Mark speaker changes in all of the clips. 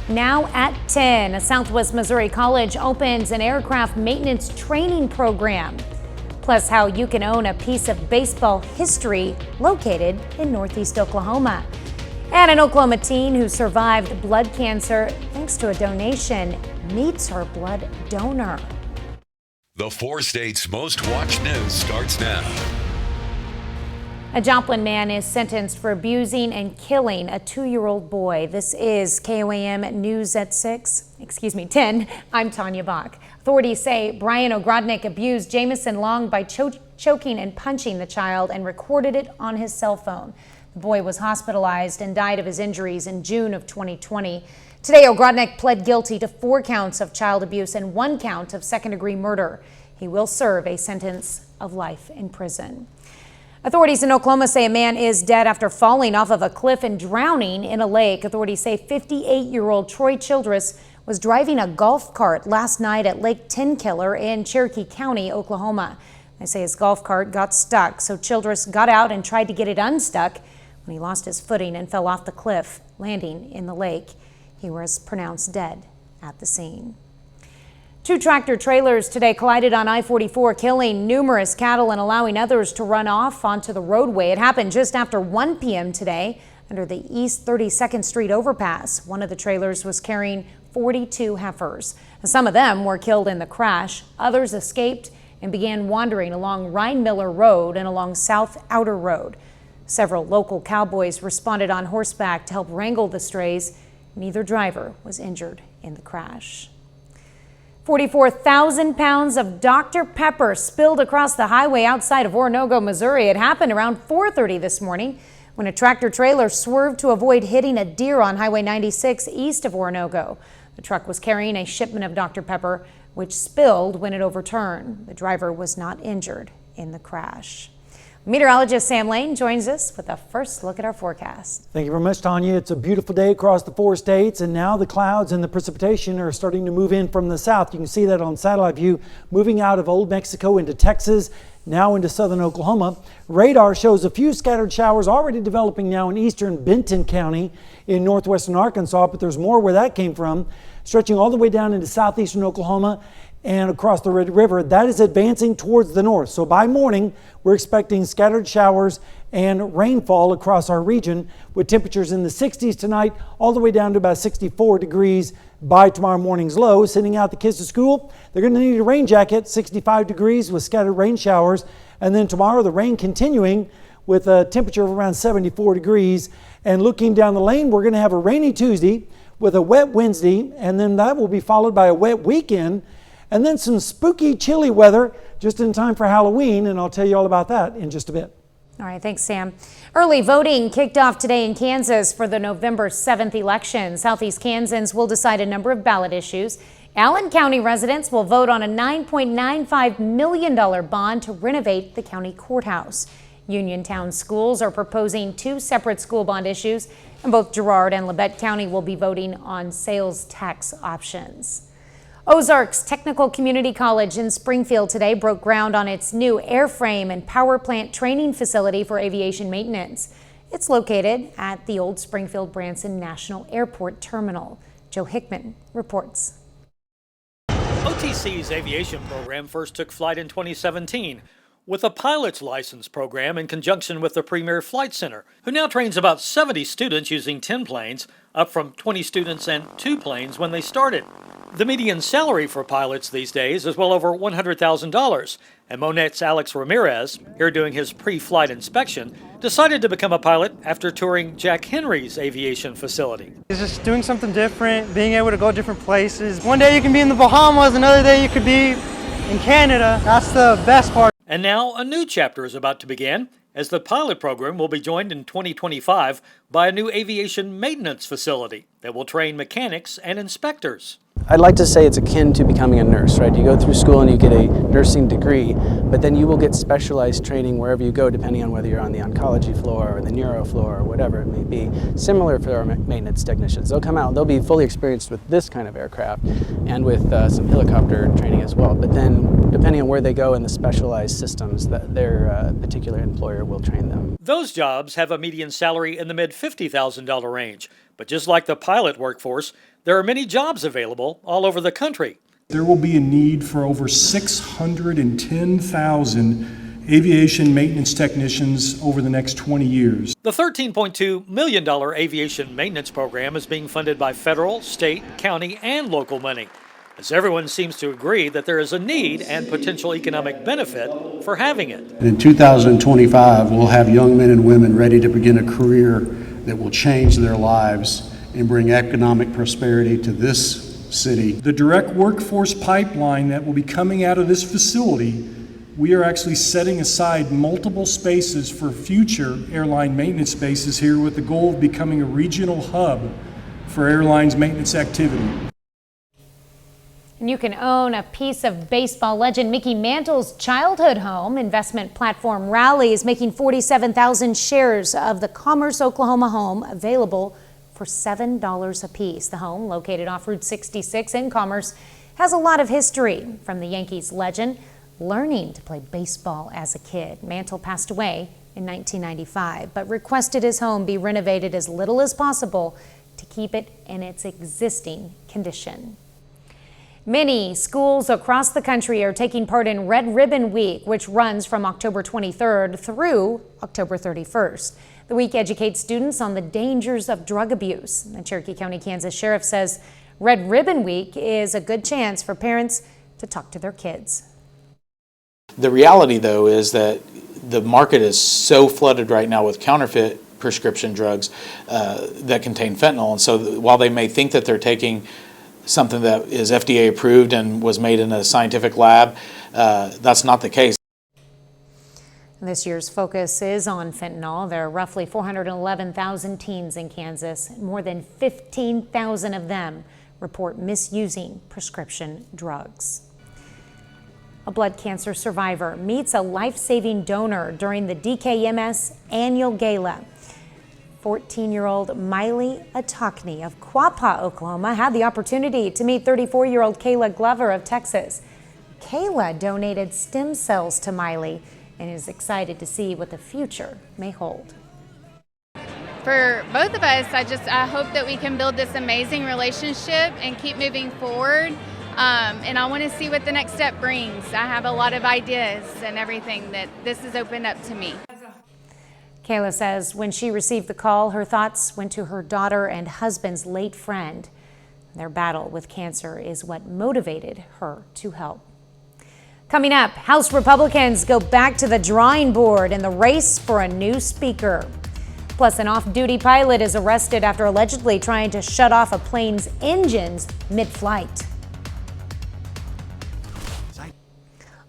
Speaker 1: Now at 10, a Southwest Missouri college opens an aircraft maintenance training program. Plus, how you can own a piece of baseball history located in Northeast Oklahoma. And an Oklahoma teen who survived blood cancer thanks to a donation meets her blood donor.
Speaker 2: The 4 states' most watched news starts now.
Speaker 1: A Joplin man is sentenced for abusing and killing a 2-year-old boy. This is KOAM News at 10. I'm Tanya Bach. Authorities say Brian Ogrodnik abused Jamison Long by choking and punching the child and recorded it on his cell phone. The boy was hospitalized and died of his injuries in June of 2020. Today, Ogrodnik pled guilty to 4 counts of child abuse and 1 count of second-degree murder. He will serve a sentence of life in prison. Authorities in Oklahoma say a man is dead after falling off of a cliff and drowning in a lake. Authorities say 58-year-old Troy Childress was driving a golf cart last night at Lake Tenkiller in Cherokee County, Oklahoma. They say his golf cart got stuck, so Childress got out and tried to get it unstuck when he lost his footing and fell off the cliff, landing in the lake. He was pronounced dead at the scene. 2 tractor trailers today collided on I-44, killing numerous cattle and allowing others to run off onto the roadway. It happened just after 1 p.m. today under the East 32nd Street overpass. One of the trailers was carrying 42 heifers. Some of them were killed in the crash. Others escaped and began wandering along Ryan Miller Road and along South Outer Road. Several local cowboys responded on horseback to help wrangle the strays. Neither driver was injured in the crash. 44,000 pounds of Dr. Pepper spilled across the highway outside of Oronogo, Missouri. It happened around 4:30 this morning when a tractor trailer swerved to avoid hitting a deer on Highway 96 east of Oronogo. The truck was carrying a shipment of Dr. Pepper, which spilled when it overturned. The driver was not injured in the crash. Meteorologist Sam Lane joins us with a first look at our forecast.
Speaker 3: Thank you very much, Tanya. It's a beautiful day across the 4 states, and now the clouds and the precipitation are starting to move in from the south. You can see that on satellite view, moving out of Old Mexico into Texas, now into southern Oklahoma. Radar shows a few scattered showers already developing now in eastern Benton County in northwestern Arkansas, but there's more where that came from, stretching all the way down into southeastern Oklahoma and across the Red River. That is advancing towards the north. So by morning, we're expecting scattered showers and rainfall across our region, with temperatures in the 60s tonight, all the way down to about 64 degrees by tomorrow morning's low. Sending out the kids to school, they're going to need a rain jacket, 65 degrees with scattered rain showers. And then tomorrow, the rain continuing with a temperature of around 74 degrees. And looking down the lane, we're going to have a rainy Tuesday with a wet Wednesday, and then that will be followed by a wet weekend. And then some spooky, chilly weather just in time for Halloween, and I'll tell you all about that in just a bit.
Speaker 1: All right, thanks, Sam. Early voting kicked off today in Kansas for the November 7th election. Southeast Kansans will decide a number of ballot issues. Allen County residents will vote on a $9.95 million bond to renovate the county courthouse. Uniontown schools are proposing 2 separate school bond issues, and both Girard and Labette County will be voting on sales tax options. Ozarks Technical Community College in Springfield today broke ground on its new airframe and power plant training facility for aviation maintenance. It's located at the old Springfield Branson National Airport Terminal. Joe Hickman reports.
Speaker 4: OTC's aviation program first took flight in 2017 with a pilot's license program in conjunction with the Premier Flight Center, who now trains about 70 students using 10 planes, up from 20 students and 2 planes when they started. The median salary for pilots these days is well over $100,000, and Monet's Alex Ramirez, here doing his pre-flight inspection, decided to become a pilot after touring Jack Henry's aviation facility.
Speaker 5: It's just doing something different, being able to go different places. One day you can be in the Bahamas, another day you could be in Canada. That's the best part.
Speaker 4: And now a new chapter is about to begin, as the pilot program will be joined in 2025 by a new aviation maintenance facility that will train mechanics and inspectors.
Speaker 6: I'd like to say it's akin to becoming a nurse, right? You go through school and you get a nursing degree, but then you will get specialized training wherever you go, depending on whether you're on the oncology floor or the neuro floor or whatever it may be. Similar for our maintenance technicians. They'll come out, they'll be fully experienced with this kind of aircraft and with some helicopter training as well. But then, depending on where they go in the specialized systems, that their particular employer will train them.
Speaker 4: Those jobs have a median salary in the mid $50,000 range. But just like the pilot workforce, there are many jobs available all over the country.
Speaker 7: There will be a need for over 610,000 aviation maintenance technicians over the next 20 years.
Speaker 4: The $13.2 million aviation maintenance program is being funded by federal, state, county, and local money, as everyone seems to agree that there is a need and potential economic benefit for having it.
Speaker 8: In 2025, we'll have young men and women ready to begin a career that will change their lives and bring economic prosperity to this city.
Speaker 7: The direct workforce pipeline that will be coming out of this facility, we are actually setting aside multiple spaces for future airline maintenance spaces here with the goal of becoming a regional hub for airlines maintenance activity.
Speaker 1: And you can own a piece of baseball legend Mickey Mantle's childhood home. Investment platform Rally is making 47,000 shares of the Commerce, Oklahoma home available for $7 a piece. The home, located off Route 66 in Commerce, has a lot of history, from the Yankees legend learning to play baseball as a kid. Mantle passed away in 1995, but requested his home be renovated as little as possible to keep it in its existing condition. Many schools across the country are taking part in Red Ribbon Week, which runs from October 23rd through October 31st. The week educates students on the dangers of drug abuse. The Cherokee County, Kansas Sheriff says Red Ribbon Week is a good chance for parents to talk to their kids.
Speaker 9: The reality, though, is that the market is so flooded right now with counterfeit prescription drugs that contain fentanyl. And so while they may think that they're taking something that is FDA approved and was made in a scientific lab, that's not the case.
Speaker 1: This year's focus is on fentanyl. There are roughly 411,000 teens in Kansas. More than 15,000 of them report misusing prescription drugs. A blood cancer survivor meets a life-saving donor during the DKMS annual gala. 14-year-old Miley Atokney of Quapaw, Oklahoma, had the opportunity to meet 34-year-old Kayla Glover of Texas. Kayla donated stem cells to Miley and is excited to see what the future may hold.
Speaker 10: For both of us, I hope that we can build this amazing relationship and keep moving forward. And I want to see what the next step brings. I have a lot of ideas and everything that this has opened up to me.
Speaker 1: Kayla says when she received the call, her thoughts went to her daughter and husband's late friend. Their battle with cancer is what motivated her to help. Coming up, House Republicans go back to the drawing board in the race for a new speaker. Plus, an off-duty pilot is arrested after allegedly trying to shut off a plane's engines mid-flight.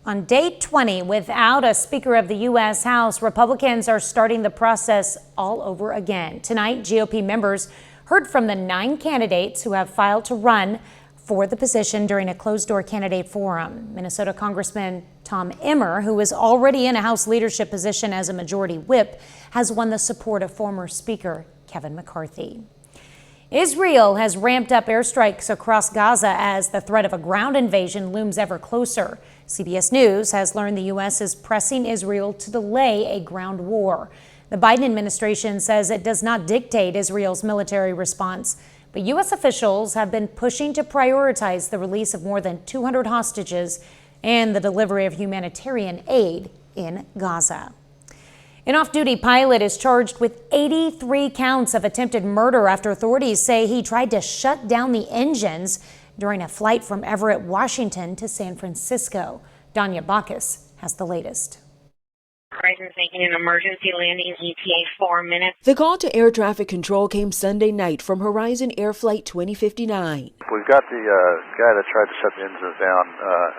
Speaker 1: On day 20, without a Speaker of the U.S. House, Republicans are starting the process all over again. Tonight, GOP members heard from the 9 candidates who have filed to run for the position during a closed-door candidate forum. Minnesota Congressman Tom Emmer, who is already in a House leadership position as a majority whip, has won the support of former Speaker Kevin McCarthy. Israel has ramped up airstrikes across Gaza as the threat of a ground invasion looms ever closer. CBS News has learned the U.S. is pressing Israel to delay a ground war. The Biden administration says it does not dictate Israel's military response, but U.S. officials have been pushing to prioritize the release of more than 200 hostages and the delivery of humanitarian aid in Gaza. An off-duty pilot is charged with 83 counts of attempted murder after authorities say he tried to shut down the engines during a flight from Everett, Washington to San Francisco. Danya Bacchus has the latest.
Speaker 11: Horizon's making an emergency landing, ETA 4 minutes.
Speaker 12: The call to air traffic control came Sunday night from Horizon Air Flight 2059.
Speaker 13: We've got the guy that tried to shut the engines down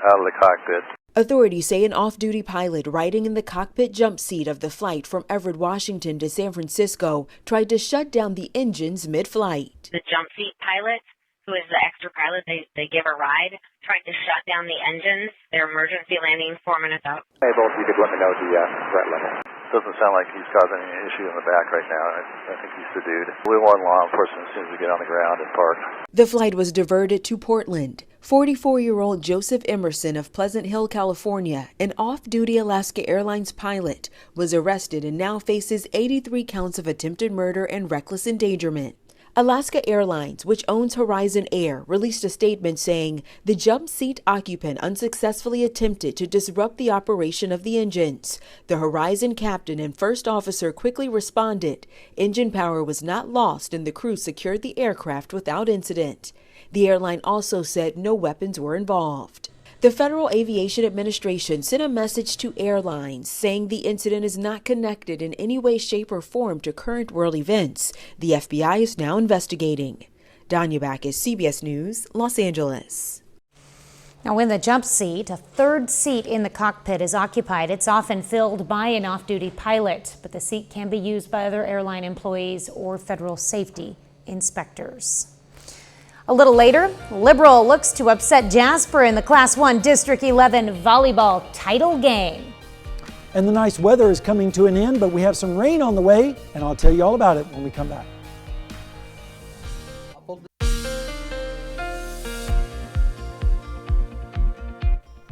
Speaker 13: out of the cockpit.
Speaker 12: Authorities say an off-duty pilot riding in the cockpit jump seat of the flight from Everett, Washington to San Francisco tried to shut down the engines mid-flight.
Speaker 11: The jump seat pilot, who is the extra pilot, they give a ride, tried to shut down the engines. Their emergency landing 4 minutes out.
Speaker 13: Hey, both of you could let me know the threat level. Doesn't sound like he's causing any issue in the back right now. I think he's subdued. We want law enforcement as soon as we get on the ground and park.
Speaker 12: The flight was diverted to Portland. 44-year-old Joseph Emerson of Pleasant Hill, California, an off-duty Alaska Airlines pilot, was arrested and now faces 83 counts of attempted murder and reckless endangerment. Alaska Airlines, which owns Horizon Air, released a statement saying the jump seat occupant unsuccessfully attempted to disrupt the operation of the engines. The Horizon captain and first officer quickly responded. Engine power was not lost and the crew secured the aircraft without incident. The airline also said no weapons were involved. The Federal Aviation Administration sent a message to airlines saying the incident is not connected in any way, shape, or form to current world events. The FBI is now investigating. Danya Backus, CBS News, Los Angeles.
Speaker 1: Now, when the jump seat, a third seat in the cockpit, is occupied, it's often filled by an off-duty pilot, but the seat can be used by other airline employees or federal safety inspectors. A little later, Liberal looks to upset Jasper in the Class 1 District 11 volleyball title game.
Speaker 3: And the nice weather is coming to an end, but we have some rain on the way, and I'll tell you all about it when we come back.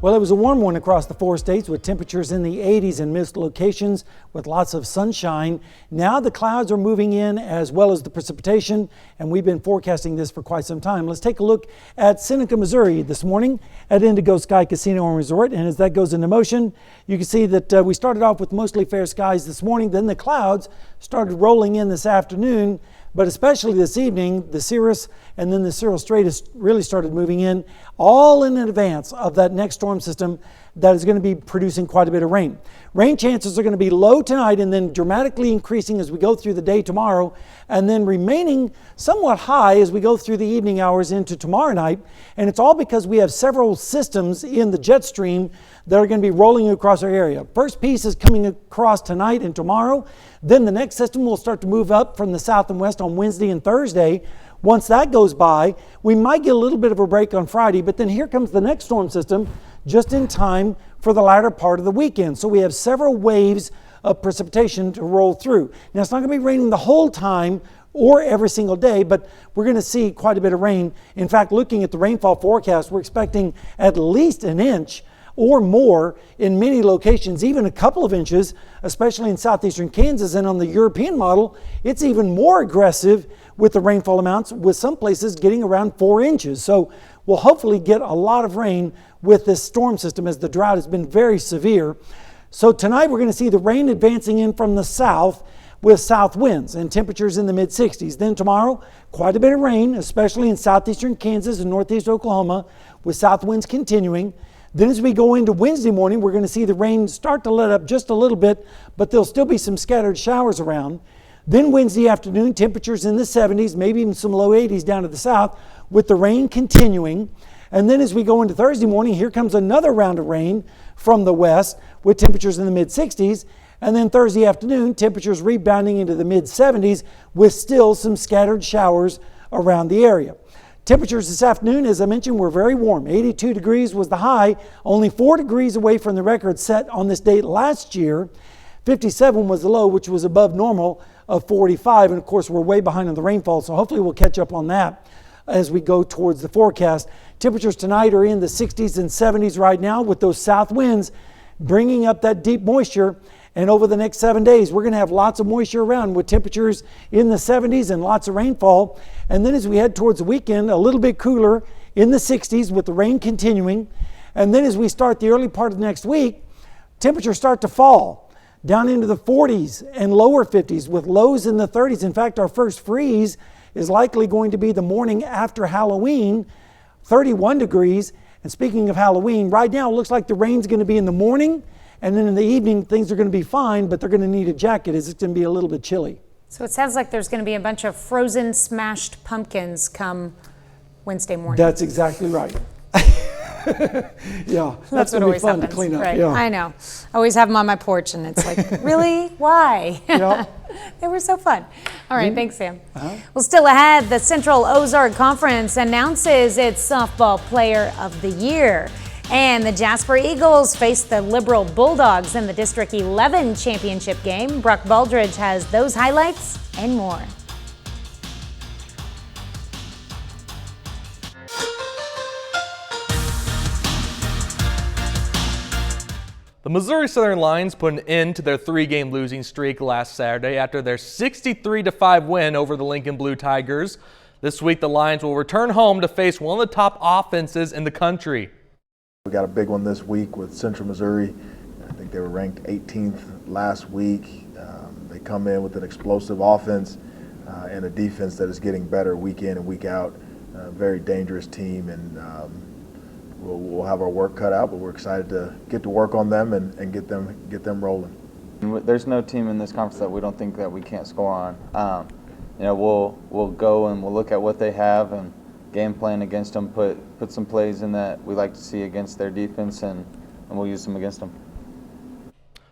Speaker 3: Well, it was a warm one across the 4 states with temperatures in the 80s in most locations with lots of sunshine. Now the clouds are moving in as well as the precipitation, and we've been forecasting this for quite some time. Let's take a look at Seneca, Missouri this morning at Indigo Sky Casino and Resort. And as that goes into motion, you can see that we started off with mostly fair skies this morning. Then the clouds started rolling in this afternoon. But especially this evening, the Cirrus and then the Cirrus Stratus really started moving in, all in advance of that next storm system that is going to be producing quite a bit of rain. Rain chances are going to be low tonight and then dramatically increasing as we go through the day tomorrow, and then remaining somewhat high as we go through the evening hours into tomorrow night. And it's all because we have several systems in the jet stream that are going to be rolling across our area. First piece is coming across tonight and tomorrow. Then the next system will start to move up from the south and west on Wednesday and Thursday. Once that goes by, we might get a little bit of a break on Friday, but then here comes the next storm system just in time for the latter part of the weekend. So we have several waves of precipitation to roll through. Now, it's not going to be raining the whole time or every single day, but we're going to see quite a bit of rain. In fact, looking at the rainfall forecast, we're expecting at least an inch or more in many locations, even a couple of inches, especially in southeastern Kansas. And on the European model, it's even more aggressive with the rainfall amounts, with some places getting around 4 inches. So we'll hopefully get a lot of rain with this storm system as the drought has been very severe. So tonight we're going to see the rain advancing in from the south with south winds and temperatures in the mid-60s. Then tomorrow, quite a bit of rain, especially in southeastern Kansas and northeast Oklahoma, with south winds continuing. Then as we go into Wednesday morning, we're going to see the rain start to let up just a little bit, but there'll still be some scattered showers around. Then Wednesday afternoon, temperatures in the 70s, maybe even some low 80s down to the south, with the rain continuing. And then as we go into Thursday morning, here comes another round of rain from the west with temperatures in the mid-60s. And then Thursday afternoon, temperatures rebounding into the mid-70s with still some scattered showers around the area. Temperatures this afternoon, as I mentioned, were very warm. 82 degrees was the high, only 4 degrees away from the record set on this date last year. 57 was the low, which was above normal of 45. And of course, we're way behind on the rainfall, so hopefully we'll catch up on that as we go towards the forecast. Temperatures tonight are in the 60s and 70s right now, with those south winds bringing up that deep moisture. And over the next 7 days, we're going to have lots of moisture around with temperatures in the 70s and lots of rainfall. And then as we head towards the weekend, a little bit cooler in the 60s with the rain continuing. And then as we start the early part of next week, temperatures start to fall down into the 40s and lower 50s with lows in the 30s. In fact, our first freeze is likely going to be the morning after Halloween, 31 degrees. And speaking of Halloween, right now it looks like the rain's going to be in the morning. And then in the evening, things are going to be fine, but they're going to need a jacket as it's going to be a little bit chilly.
Speaker 1: So it sounds like there's going to be a bunch of frozen, smashed pumpkins come Wednesday morning.
Speaker 3: That's exactly right. Yeah, that's going to be fun to clean up.
Speaker 1: Right.
Speaker 3: Yeah.
Speaker 1: I know. I always have them on my porch, and it's like, really? Why?
Speaker 3: Yeah.
Speaker 1: They were so fun. All right, thanks, Sam. Well, still ahead, the Central Ozark Conference announces its softball player of the year. And the Jasper Eagles face the Liberal Bulldogs in the District 11 championship game. Brock Baldridge has those highlights and more.
Speaker 14: The Missouri Southern Lions put an end to their 3-game losing streak last Saturday after their 63-5 win over the Lincoln Blue Tigers. This week, the Lions will return home to face one of the top offenses in the country.
Speaker 15: We got a big one this week with Central Missouri. I think they were ranked 18th last week. They come in with an explosive offense and a defense that is getting better week in and week out. Very dangerous team, and we'll have our work cut out, but we're excited to get to work on them and get them rolling.
Speaker 16: There's no team in this conference that we don't think that we can't score on. We'll go and we'll look at what they have and game plan against them, put some plays in that we like to see against their defense, and we'll use them against them.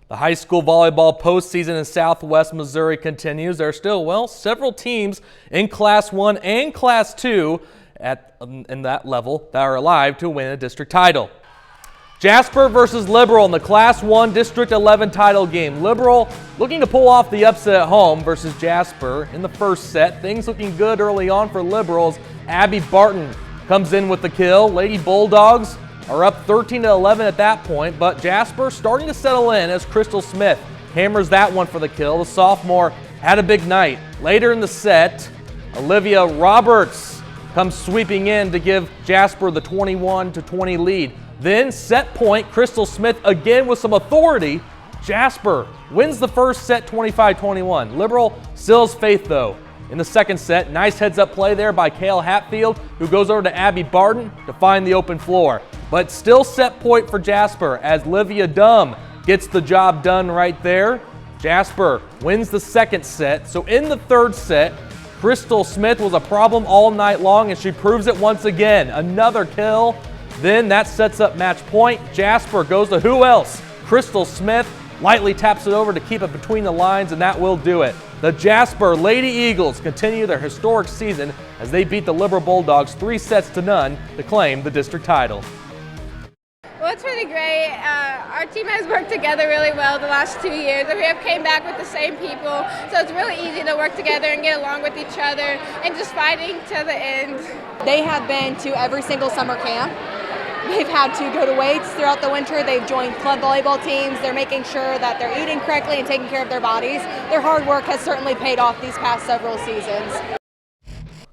Speaker 14: The high school volleyball postseason in Southwest Missouri continues. There are still, several teams in Class 1 and Class 2 in that level that are alive to win a district title. Jasper versus Liberal in the Class 1 District 11 title game. Liberal looking to pull off the upset at home versus Jasper in the first set. Things looking good early on for Liberals. Abby Barton comes in with the kill. Lady Bulldogs are up 13-11 at that point, but Jasper starting to settle in as Crystal Smith hammers that one for the kill. The sophomore had a big night. Later in the set, Olivia Roberts comes sweeping in to give Jasper the 21-20 lead. Then set point, Crystal Smith again with some authority. Jasper wins the first set 25-21. Liberal still has faith though. In the second set, nice heads-up play there by Kale Hatfield, who goes over to Abby Barton to find the open floor. But still set point for Jasper as Livia Dumm gets the job done right there. Jasper wins the second set. So in the third set, Crystal Smith was a problem all night long, and she proves it once again. Another kill. Then that sets up match point. Jasper goes to who else? Crystal Smith lightly taps it over to keep it between the lines, and that will do it. The Jasper Lady Eagles continue their historic season as they beat the Liberal Bulldogs 3-0 to claim the district title.
Speaker 17: Well, it's really great. Our team has worked together really well the last 2 years, and we have came back with the same people, so it's really easy to work together and get along with each other and just fighting to the end.
Speaker 18: They have been to every single summer camp. They've had to go to weights throughout the winter. They've joined club volleyball teams. They're making sure that they're eating correctly and taking care of their bodies. Their hard work has certainly paid off these past several seasons.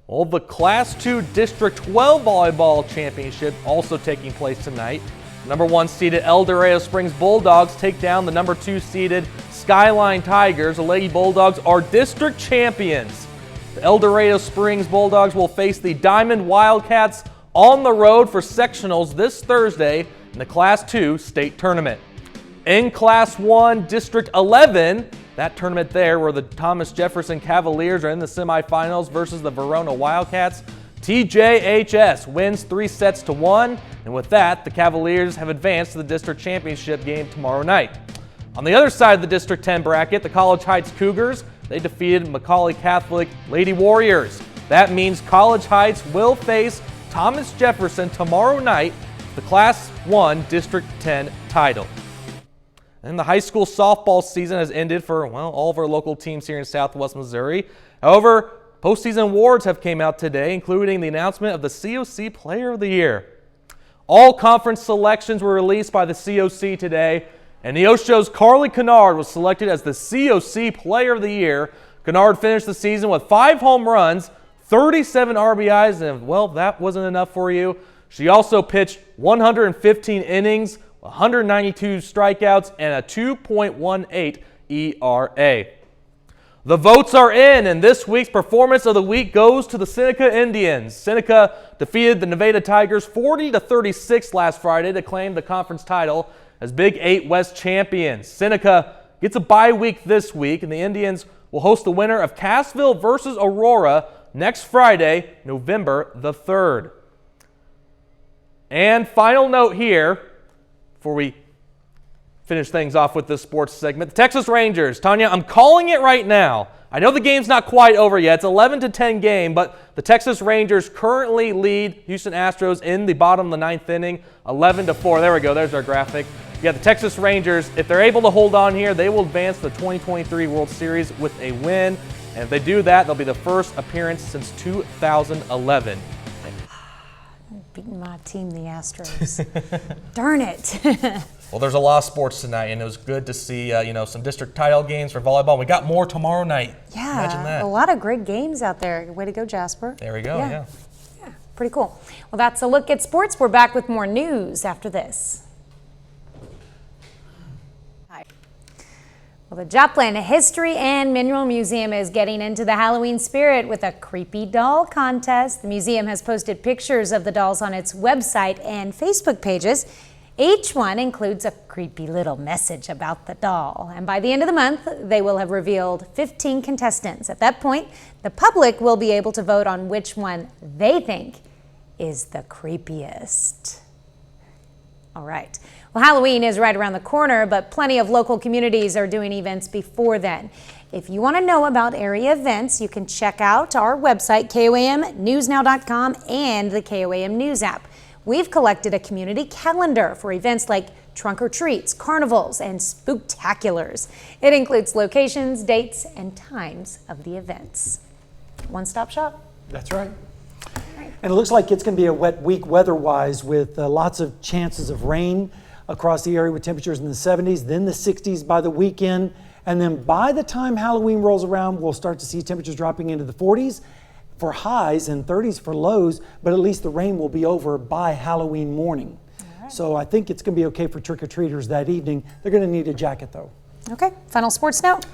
Speaker 14: Well, the Class 2 District 12 Volleyball Championship also taking place tonight. Number 1 seeded El Dorado Springs Bulldogs take down the number 2 seeded Skyline Tigers. The Lady Bulldogs are district champions. The El Dorado Springs Bulldogs will face the Diamond Wildcats on the road for sectionals this Thursday in the Class 2 state tournament. In Class 1 District 11, that tournament there where the Thomas Jefferson Cavaliers are in the semifinals versus the Verona Wildcats, TJHS wins 3-1, and with that, the Cavaliers have advanced to the district championship game tomorrow night. On the other side of the District 10 bracket, the College Heights Cougars, they defeated Macaulay Catholic Lady Warriors. That means College Heights will face Thomas Jefferson tomorrow night, the Class 1 District 10 title. And the high school softball season has ended for, all of our local teams here in Southwest Missouri. However, postseason awards have came out today, including the announcement of the COC Player of the Year. All conference selections were released by the COC today, and Neosho's Carly Kennard was selected as the COC Player of the Year. Kennard finished the season with 5 home runs, 37 RBIs, and that wasn't enough for you. She also pitched 115 innings, 192 strikeouts, and a 2.18 ERA. The votes are in, and this week's Performance of the Week goes to the Seneca Indians. Seneca defeated the Nevada Tigers 40-36 last Friday to claim the conference title as Big 8 West champions. Seneca gets a bye week this week, and the Indians will host the winner of Cassville versus Aurora next Friday, November the 3rd. And final note here, before we finish things off with this sports segment, the Texas Rangers. Tanya, I'm calling it right now. I know the game's not quite over yet. It's 11-10 game, but the Texas Rangers currently lead Houston Astros in the bottom of the 9th inning, 11-4. There we go. There's our graphic. Yeah, the Texas Rangers, if they're able to hold on here, they will advance to the 2023 World Series with a win. And if they do that, they'll be the first appearance since 2011.
Speaker 1: Beating my team, the Astros. Darn it.
Speaker 14: Well, there's a lot of sports tonight, and it was good to see some district title games for volleyball. We got more tomorrow night.
Speaker 1: Yeah,
Speaker 14: imagine that.
Speaker 1: A lot of great games out there. Way to go, Jasper.
Speaker 14: There we go. Yeah.
Speaker 1: Pretty cool. Well, that's a look at sports. We're back with more news after this. Well, the Joplin History and Mineral Museum is getting into the Halloween spirit with a creepy doll contest. The museum has posted pictures of the dolls on its website and Facebook pages. Each one includes a creepy little message about the doll. And by the end of the month, they will have revealed 15 contestants. At that point, the public will be able to vote on which one they think is the creepiest. All right. Well, Halloween is right around the corner, but plenty of local communities are doing events before then. If you want to know about area events, you can check out our website, KOAMnewsnow.com, and the KOAM News app. We've collected a community calendar for events like trunk or treats, carnivals, and spooktaculars. It includes locations, dates, and times of the events. One-stop shop.
Speaker 3: That's right. And it looks like it's going to be a wet week weather-wise with lots of chances of rain across the area with temperatures in the 70s, then the 60s by the weekend. And then by the time Halloween rolls around, we'll start to see temperatures dropping into the 40s for highs and 30s for lows, but at least the rain will be over by Halloween morning. Right. So I think it's going to be okay for trick-or-treaters that evening. They're going to need a jacket though.
Speaker 1: Okay, final sports note.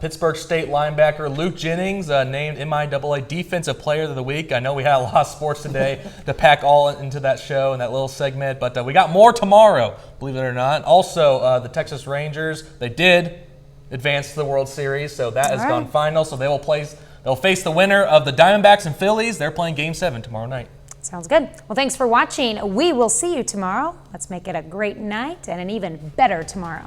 Speaker 14: Pittsburgh State linebacker Luke Jennings named MIAA Defensive Player of the Week. I know we had a lot of sports today to pack all into that show and that little segment, but we got more tomorrow, believe it or not. Also, the Texas Rangers, they did advance to the World Series, so that has gone final. So they'll face the winner of the Diamondbacks and Phillies. They're playing Game 7 tomorrow night.
Speaker 1: Sounds good. Well, thanks for watching. We will see you tomorrow. Let's make it a great night and an even better tomorrow.